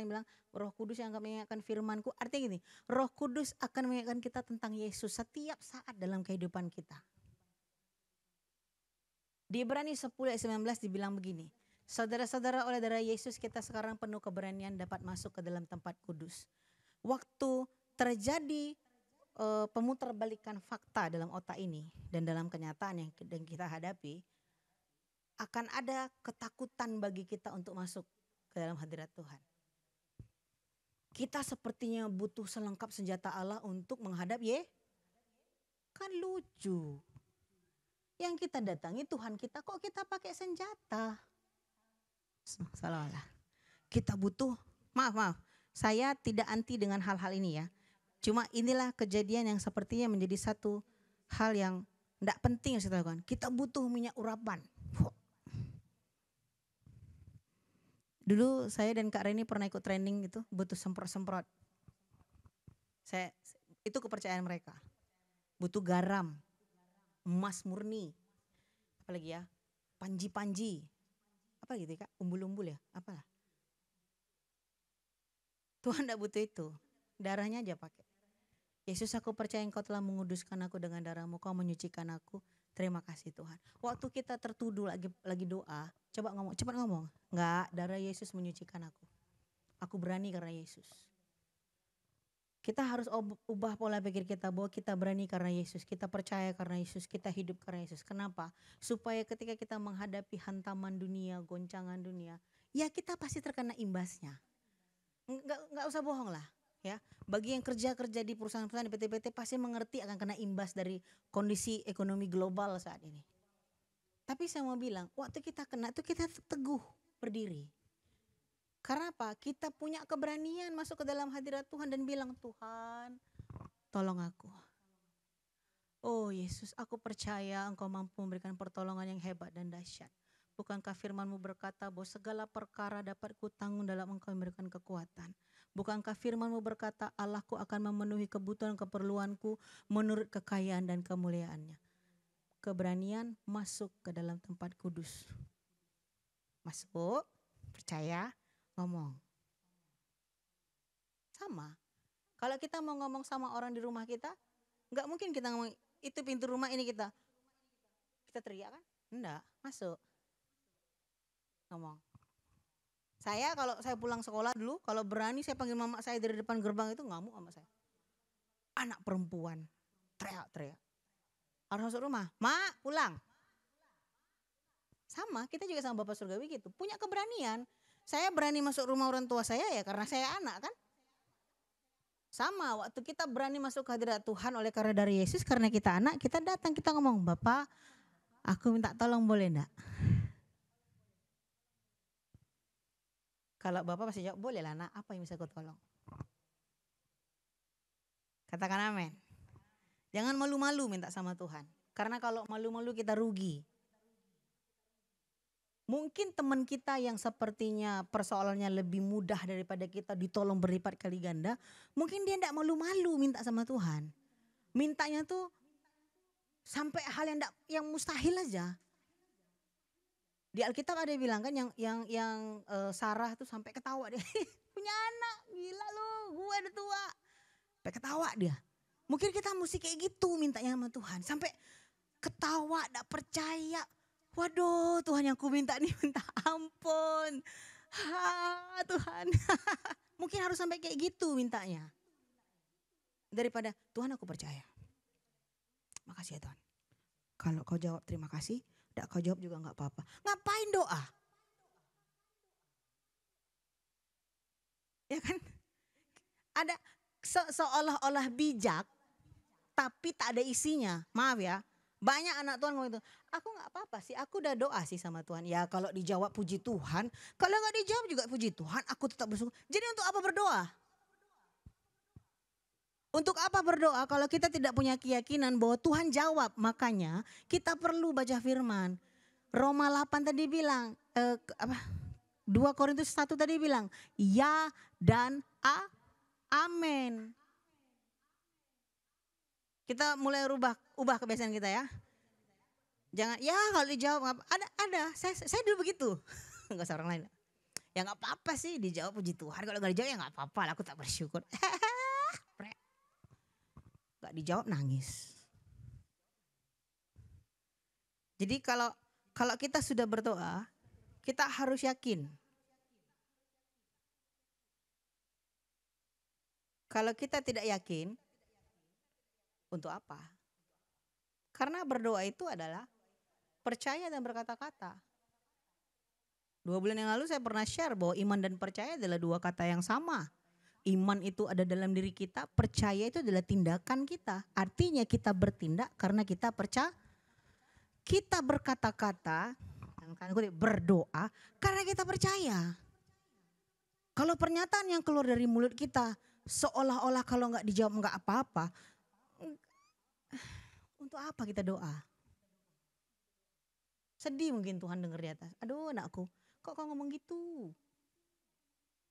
Roh Kudus yang akan mengingatkan firman-Ku. Artinya gini, Roh Kudus akan mengingatkan kita tentang Yesus setiap saat dalam kehidupan kita. Di Ibrani 10 ayat 19 dibilang begini. Saudara-saudara, oleh darah Yesus kita sekarang penuh keberanian dapat masuk ke dalam tempat kudus. Waktu terjadi pemutarbalikan fakta dalam otak ini dan dalam kenyataan yang kita hadapi, akan ada ketakutan bagi kita untuk masuk ke dalam hadirat Tuhan. Kita sepertinya butuh selengkap senjata Allah untuk menghadap Kan lucu. Yang kita datangi Tuhan kita, kok kita pakai senjata? Salah. Kita butuh, maaf. Saya tidak anti dengan hal-hal ini ya. Cuma inilah kejadian yang sepertinya menjadi satu hal yang tidak penting yang kita lakukan. Kita butuh minyak urapan. Dulu saya dan Kak Reni pernah ikut training gitu, butuh semprot-semprot. Itu kepercayaan mereka. Butuh garam, emas murni, apalagi ya, panji-panji, apa gitu ya Kak, umbul-umbul ya, apalah. Tuhan tidak butuh itu, darahnya aja pakai. Yesus, aku percaya Engkau telah menguduskan aku dengan darahmu, Kau menyucikan aku. Terima kasih Tuhan. Waktu kita tertuduh lagi doa, cepat ngomong. Enggak, darah Yesus menyucikan aku. Aku berani karena Yesus. Kita harus ubah pola pikir kita bahwa kita berani karena Yesus, kita percaya karena Yesus, kita hidup karena Yesus. Kenapa? Supaya ketika kita menghadapi hantaman dunia, goncangan dunia, ya kita pasti terkena imbasnya. Enggak usah bohong lah. Ya, bagi yang kerja di perusahaan-perusahaan di PT-PT pasti mengerti akan kena imbas dari kondisi ekonomi global saat ini. Tapi saya mau bilang, waktu kita kena itu kita teguh berdiri. Karena apa? Kita punya keberanian masuk ke dalam hadirat Tuhan dan bilang, Tuhan tolong aku. Oh Yesus, aku percaya Engkau mampu memberikan pertolongan yang hebat dan dahsyat. Bukankah firman-Mu berkata bahwa segala perkara dapat kutanggung dalam Engkau memberikan kekuatan. Bukankah firman-Mu berkata Allahku akan memenuhi kebutuhan keperluanku menurut kekayaan dan kemuliaannya. Keberanian masuk ke dalam tempat kudus. Masuk, percaya, ngomong. Sama. Kalau kita mau ngomong sama orang di rumah kita, nggak mungkin kita ngomong itu pintu rumah ini kita teriak kan? Enggak, masuk. Ngomong. Kalau saya pulang sekolah dulu, kalau berani saya panggil mama saya dari depan gerbang itu ngamuk sama saya. Anak perempuan, teriak-teriak. Harus masuk rumah, Mak pulang. Sama, kita juga sama Bapak Surgawi gitu, punya keberanian. Saya berani masuk rumah orang tua saya ya karena saya anak kan. Sama, waktu kita berani masuk ke hadirat Tuhan oleh karena dari Yesus, karena kita anak, kita datang, kita ngomong, Bapak aku minta tolong boleh enggak? Kalau Bapak pasti jawab, boleh lah nak, apa yang bisa aku tolong? Katakan amin. Jangan malu-malu minta sama Tuhan. Karena kalau malu-malu kita rugi. Mungkin teman kita yang sepertinya persoalannya lebih mudah daripada kita ditolong berlipat kali ganda. Mungkin dia tidak malu-malu minta sama Tuhan. Mintanya tuh sampai hal yang mustahil aja. Di Alkitab ada yang bilang kan yang Sarah tuh sampai ketawa dia. Punya anak, gila lu, gue udah tua. Sampai ketawa dia. Mungkin kita mesti kayak gitu mintanya sama Tuhan. Sampai ketawa, gak percaya. Waduh Tuhan yang ku minta nih minta ampun. Tuhan. Mungkin harus sampai kayak gitu mintanya. Daripada Tuhan aku percaya. Makasih ya Tuhan. Kalau kau jawab terima kasih. Tidak kau jawab juga gak apa-apa. Ngapain doa? Ya kan? Ada seolah-olah bijak. Tapi tak ada isinya. Maaf ya. Banyak anak Tuhan ngomong itu. Aku gak apa-apa sih. Aku udah doa sih sama Tuhan. Ya kalau dijawab puji Tuhan. Kalau gak dijawab juga puji Tuhan. Aku tetap bersyukur. Jadi untuk apa berdoa? Untuk apa berdoa kalau kita tidak punya keyakinan bahwa Tuhan jawab? Makanya kita perlu baca firman. Roma 8 tadi bilang, 2 Korintus 1 tadi bilang, ya dan amin. Kita mulai ubah kebiasaan kita ya. Jangan, ya kalau dijawab, ada. Saya dulu begitu. Enggak usah orang lain. Ya gak apa-apa sih dijawab puji Tuhan. Kalau gak dijawab ya gak apa-apa lah, aku tak bersyukur. Gak dijawab nangis. Jadi kalau kita sudah berdoa, kita harus yakin. Kalau kita tidak yakin, untuk apa? Karena berdoa itu adalah percaya dan berkata-kata. 2 bulan yang lalu saya pernah share bahwa iman dan percaya adalah 2 kata yang sama. Iman itu ada dalam diri kita, percaya itu adalah tindakan kita. Artinya kita bertindak karena kita percaya. Kita berkata-kata, berdoa karena kita percaya. Kalau pernyataan yang keluar dari mulut kita seolah-olah kalau nggak dijawab nggak apa-apa, untuk apa kita doa? Sedih mungkin Tuhan dengar di atas. Aduh anakku, kok kau ngomong gitu?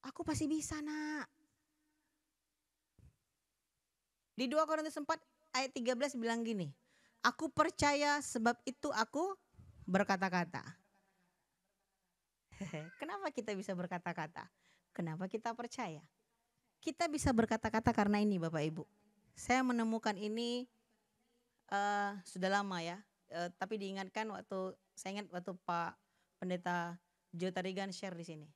Aku pasti bisa nak. Di 2 Korintus 4 ayat 13 bilang gini, aku percaya sebab itu aku berkata-kata. Kenapa kita bisa berkata-kata? Kenapa kita percaya? Kita bisa berkata-kata karena ini Bapak Ibu. Saya menemukan ini sudah lama ya. Tapi diingatkan saya ingat waktu Pak Pendeta Joe Tarigan share di sini.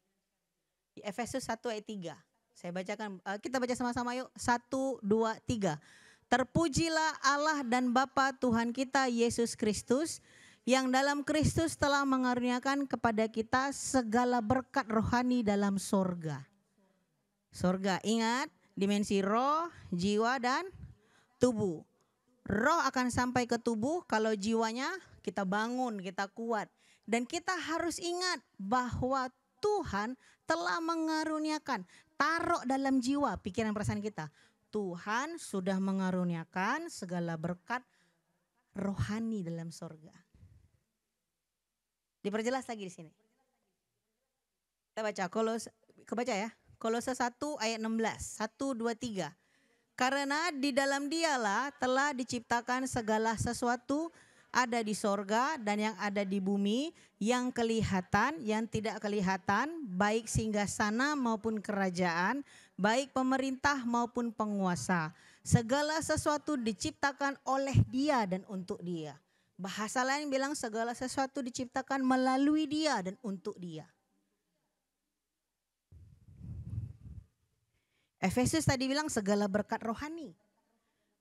Di Efesus 1 ayat 3. Saya bacakan, kita baca sama-sama yuk. 1, 2, 3. Terpujilah Allah dan Bapa Tuhan kita Yesus Kristus, yang dalam Kristus telah mengaruniakan kepada kita segala berkat rohani dalam sorga. Sorga, ingat, dimensi roh, jiwa, dan tubuh. Roh akan sampai ke tubuh kalau jiwanya kita bangun, kita kuat. Dan kita harus ingat bahwa Tuhan telah mengaruniakan, taruh dalam jiwa, pikiran perasaan kita. Tuhan sudah mengaruniakan segala berkat rohani dalam sorga. Diperjelas lagi di sini. Kita baca kebaca ya. Kolose 1 ayat 16. 1, 2, 3. Karena di dalam Dialah telah diciptakan segala sesuatu, ada di sorga dan yang ada di bumi, yang kelihatan, yang tidak kelihatan, baik singgasana maupun kerajaan, baik pemerintah maupun penguasa. Segala sesuatu diciptakan oleh Dia dan untuk Dia. Bahasa lain bilang segala sesuatu diciptakan melalui Dia dan untuk Dia. Efesus tadi bilang segala berkat rohani.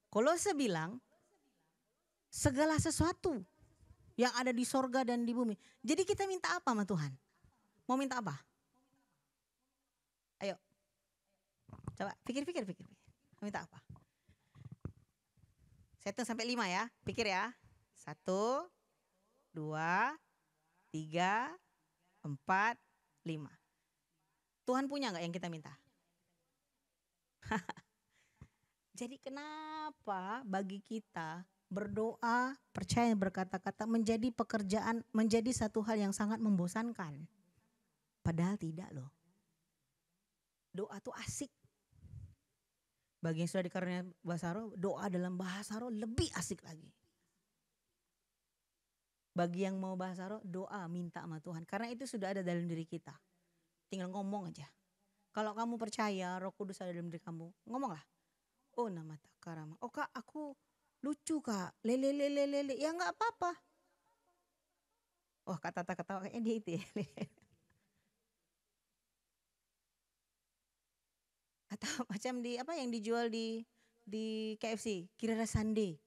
Kolose bilang segala sesuatu yang ada di sorga dan di bumi. Jadi kita minta apa sama Tuhan? Mau minta apa? Ayo. Coba pikir. Minta apa? Saya hitung sampai 5 ya. Pikir ya. 1, 2, 3, 4, 5. Tuhan punya gak yang kita minta? Jadi kenapa bagi kita berdoa, percaya, berkata-kata menjadi pekerjaan, menjadi satu hal yang sangat membosankan? Padahal tidak loh. Doa tuh asik. Bagi yang sudah dikaruniai bahasa roh, doa dalam bahasa roh lebih asik lagi. Bagi yang mau bahasa roh, doa minta sama Tuhan. Karena itu sudah ada dalam diri kita. Tinggal ngomong aja. Kalau kamu percaya Roh Kudus ada dalam diri kamu, ngomonglah. Oh nama takarama. Oh kak, aku lucu kak. Lele. Ya nggak apa-apa. Oh kata kayaknya dia itu ya. Atau macam di apa yang dijual di KFC, Kirara Sundae.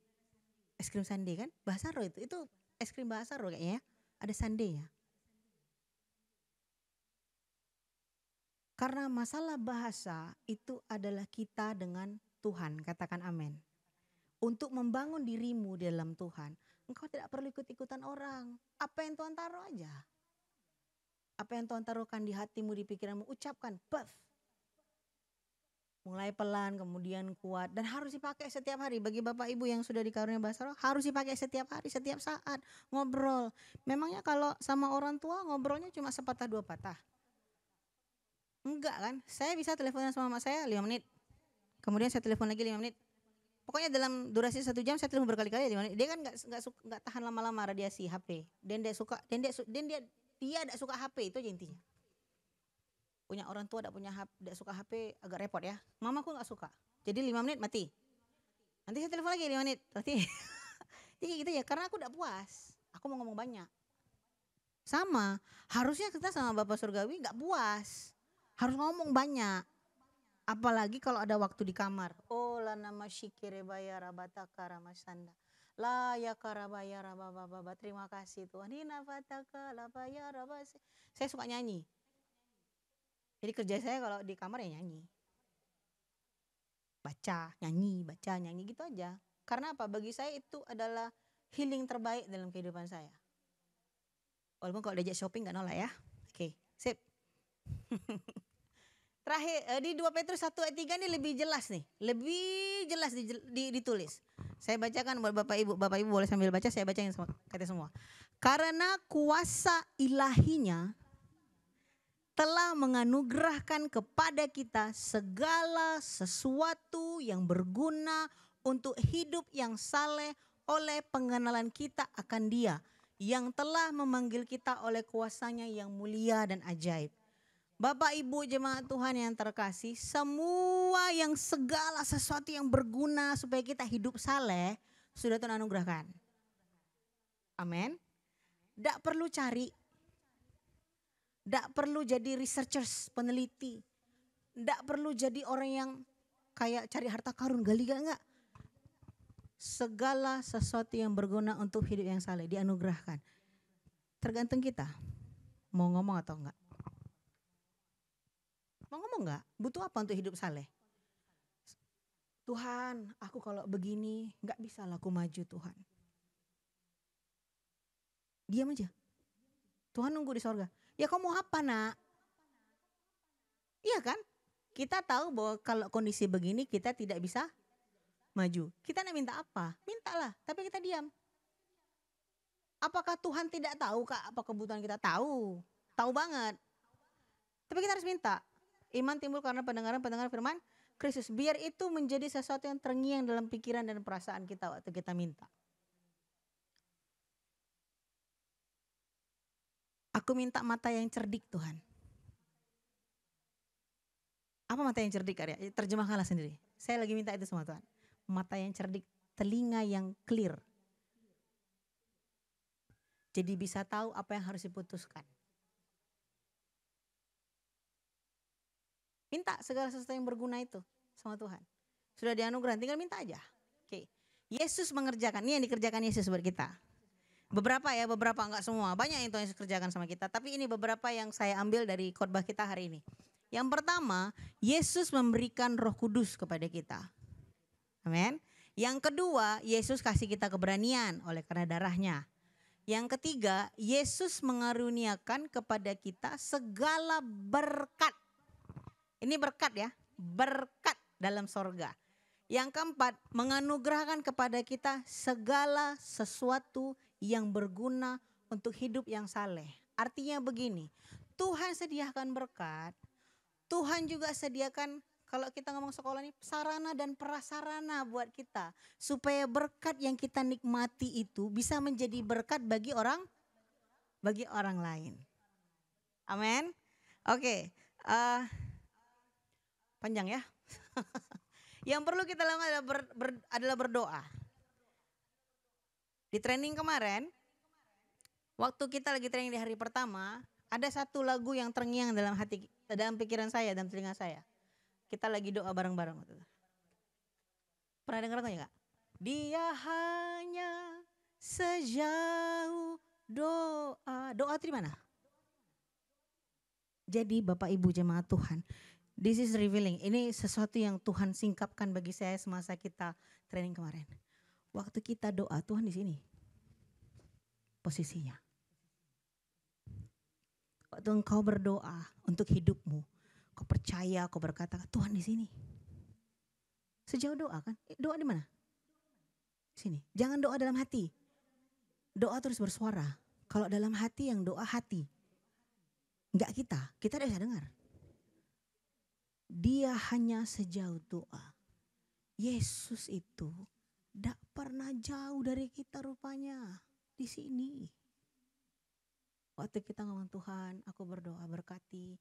Es krim sundae kan? Bahasa roh itu. Itu es krim bahasa roh kayaknya ya. Ada sundae ya. Karena masalah bahasa itu adalah kita dengan Tuhan, katakan amin. Untuk membangun dirimu dalam Tuhan, engkau tidak perlu ikut-ikutan orang. Apa yang Tuhan taruh aja. Apa yang Tuhan taruhkan di hatimu, di pikiranmu, ucapkan, buff. Mulai pelan, kemudian kuat, dan harus dipakai setiap hari. Bagi Bapak Ibu yang sudah dikaruniai bahasa roh, harus dipakai setiap hari, setiap saat. Ngobrol. Memangnya kalau sama orang tua ngobrolnya cuma sepatah dua patah? Enggak kan, saya bisa teleponan sama mama saya 5 menit. Kemudian saya telepon lagi 5 menit. Pokoknya dalam durasi 1 jam saya telepon berkali-kali 5 menit. Dia kan enggak tahan lama-lama radiasi HP. Dan dia enggak suka HP, itu aja intinya. Punya orang tua enggak suka HP agak repot ya. Mamaku enggak suka. Jadi 5 menit mati. Nanti saya telepon lagi 5 menit. Berarti jadi gitu ya, karena aku enggak puas. Aku mau ngomong banyak. Sama, harusnya kita sama Bapak Surgawi enggak puas. Harus ngomong banyak. Apalagi kalau ada waktu di kamar. Oh la nama syikire bayara bataka ramasanda. La ya karabaya rababa. Terima kasih Tuhan. Hina bataka la bayara basi. Saya suka nyanyi. Jadi kerja saya kalau di kamar ya nyanyi. baca, nyanyi gitu aja. Karena apa? Bagi saya itu adalah healing terbaik dalam kehidupan saya. Walaupun kalau diajak shopping gak nolak ya. Oke, sip. Terakhir di 2 Petrus 1 ayat 3 ini lebih jelas nih. Lebih jelas ditulis. Saya bacakan buat Bapak Ibu boleh sambil baca, saya bacain kita semua. Karena kuasa ilahinya telah menganugerahkan kepada kita segala sesuatu yang berguna untuk hidup yang saleh oleh pengenalan kita akan Dia yang telah memanggil kita oleh kuasanya yang mulia dan ajaib. Bapak Ibu jemaat Tuhan yang terkasih, semua yang segala sesuatu yang berguna supaya kita hidup saleh sudah Tuhan anugerahkan. Amin. Tidak perlu cari, tidak perlu jadi researchers, peneliti, tidak perlu jadi orang yang kayak cari harta karun, gali enggak. Segala sesuatu yang berguna untuk hidup yang saleh dianugerahkan. Tergantung kita mau ngomong atau enggak. Mau ngomong enggak? Butuh apa untuk hidup saleh? Tuhan, aku kalau begini enggak bisa lah aku maju Tuhan. Diam aja. Tuhan nunggu di sorga. Ya kau mau apa nak? Iya kan? Kita tahu bahwa kalau kondisi begini kita tidak bisa maju. Kita nak minta apa? Mintalah, tapi kita diam. Apakah Tuhan tidak tahu Kak apa kebutuhan kita? Tahu. Tahu banget. Tapi kita harus minta. Iman timbul karena pendengaran firman Kristus. Biar itu menjadi sesuatu yang terngiang dalam pikiran dan perasaan kita waktu kita minta. Aku minta mata yang cerdik Tuhan. Apa mata yang cerdik Arya? Terjemahkanlah sendiri. Saya lagi minta itu sama Tuhan. Mata yang cerdik, telinga yang clear. Jadi bisa tahu apa yang harus diputuskan. Minta segala sesuatu yang berguna itu sama Tuhan. Sudah dianugerah, tinggal minta aja. Oke. Yesus mengerjakan, ini yang dikerjakan Yesus buat kita. Beberapa enggak semua. Banyak yang Tuhan Yesus kerjakan sama kita. Tapi ini beberapa yang saya ambil dari khotbah kita hari ini. Yang pertama, Yesus memberikan Roh Kudus kepada kita. Amin. Yang kedua, Yesus kasih kita keberanian oleh karena darahnya. Yang ketiga, Yesus mengaruniakan kepada kita segala berkat. Ini berkat ya, berkat dalam sorga. Yang keempat, menganugerahkan kepada kita segala sesuatu yang berguna untuk hidup yang saleh. Artinya begini, Tuhan sediakan berkat, Tuhan juga sediakan, kalau kita ngomong sekolah ini, sarana dan prasarana buat kita. Supaya berkat yang kita nikmati itu bisa menjadi berkat bagi orang lain. Amin. Oke. Panjang ya. Yang perlu kita lakukan adalah berdoa. Di training kemarin, waktu kita lagi training di hari pertama, ada satu lagu yang terngiang dalam hati, dalam pikiran saya, dalam telinga saya. Kita lagi doa bareng-bareng. Pernah dengar lagunya Kak? Dia hanya sejauh doa. Doa itu di mana? Jadi Bapak Ibu jemaat Tuhan, this is revealing. Ini sesuatu yang Tuhan singkapkan bagi saya semasa kita training kemarin. Waktu kita doa, Tuhan di sini. Posisinya. Waktu engkau berdoa untuk hidupmu, kau percaya, kau berkata, Tuhan di sini. Sejauh doa kan? Doa di mana? Sini. Jangan doa dalam hati. Doa terus bersuara. Kalau dalam hati yang doa hati. Enggak kita tidak bisa dengar. Dia hanya sejauh doa. Yesus itu tidak pernah jauh dari kita rupanya. Di sini. Waktu kita ngomong Tuhan, aku berdoa berkati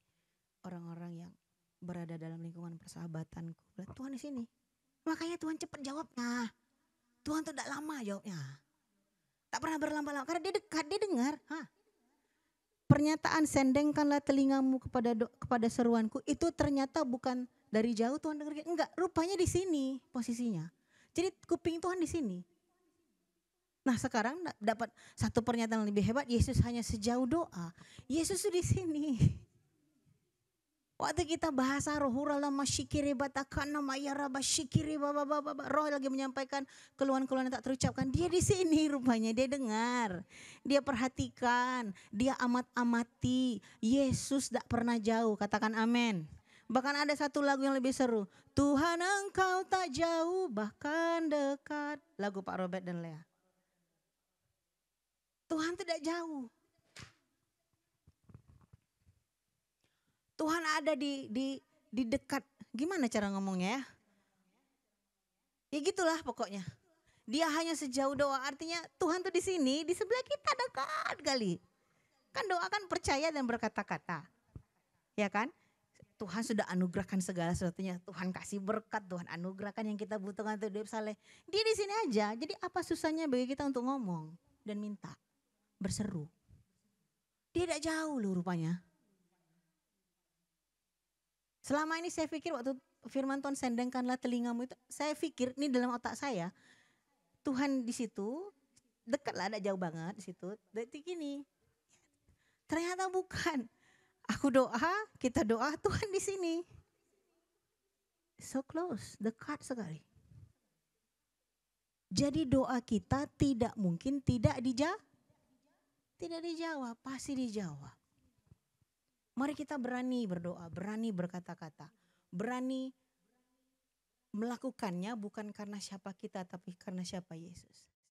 orang-orang yang berada dalam lingkungan persahabatanku. Tuhan di sini. Makanya Tuhan cepat jawabnya. Tuhan tuh tidak lama jawabnya. Tak pernah berlama-lama karena dia dekat, dia dengar. Pernyataan sendengkanlah telingamu kepada seruanku itu ternyata bukan dari jauh Tuhan dengar. Enggak, rupanya di sini posisinya. Jadi kuping Tuhan di sini. Nah sekarang dapat satu pernyataan lebih hebat, Yesus hanya sejauh doa. Yesus di sini. Waktu kita bahasa roh lama syikiri batakana mayaraba syikiri baba roh lagi menyampaikan keluhan-keluhan yang tak terucapkan. Dia di sini rupanya, dia dengar. Dia perhatikan, dia amat-amati. Yesus tak pernah jauh, katakan amin. Bahkan ada satu lagu yang lebih seru. Tuhan engkau tak jauh bahkan dekat. Lagu Pak Robert dan Lea. Tuhan tidak jauh. Tuhan ada di dekat. Gimana cara ngomongnya ya? Ya gitulah pokoknya. Dia hanya sejauh doa. Artinya Tuhan tuh di sini, di sebelah kita dekat kali. Kan doa kan percaya dan berkata-kata. Ya kan? Tuhan sudah anugerahkan segala sesuatunya. Tuhan kasih berkat, Tuhan anugerahkan yang kita butuhkan untuk hidup saleh. Dia di sini aja. Jadi apa susahnya bagi kita untuk ngomong dan minta, berseru. Dia tidak jauh loh rupanya. Selama ini saya pikir waktu firman Tuhan sendengkanlah telingamu itu, saya pikir ini dalam otak saya, Tuhan di situ, dekat lah, ada jauh banget di situ. Detik ini, ternyata bukan. Aku doa, kita doa, Tuhan di sini. So close, dekat sekali. Jadi doa kita tidak mungkin tidak dijawab, pasti dijawab. Mari kita berani berdoa, berani berkata-kata, berani melakukannya bukan karena siapa kita tapi karena siapa Yesus.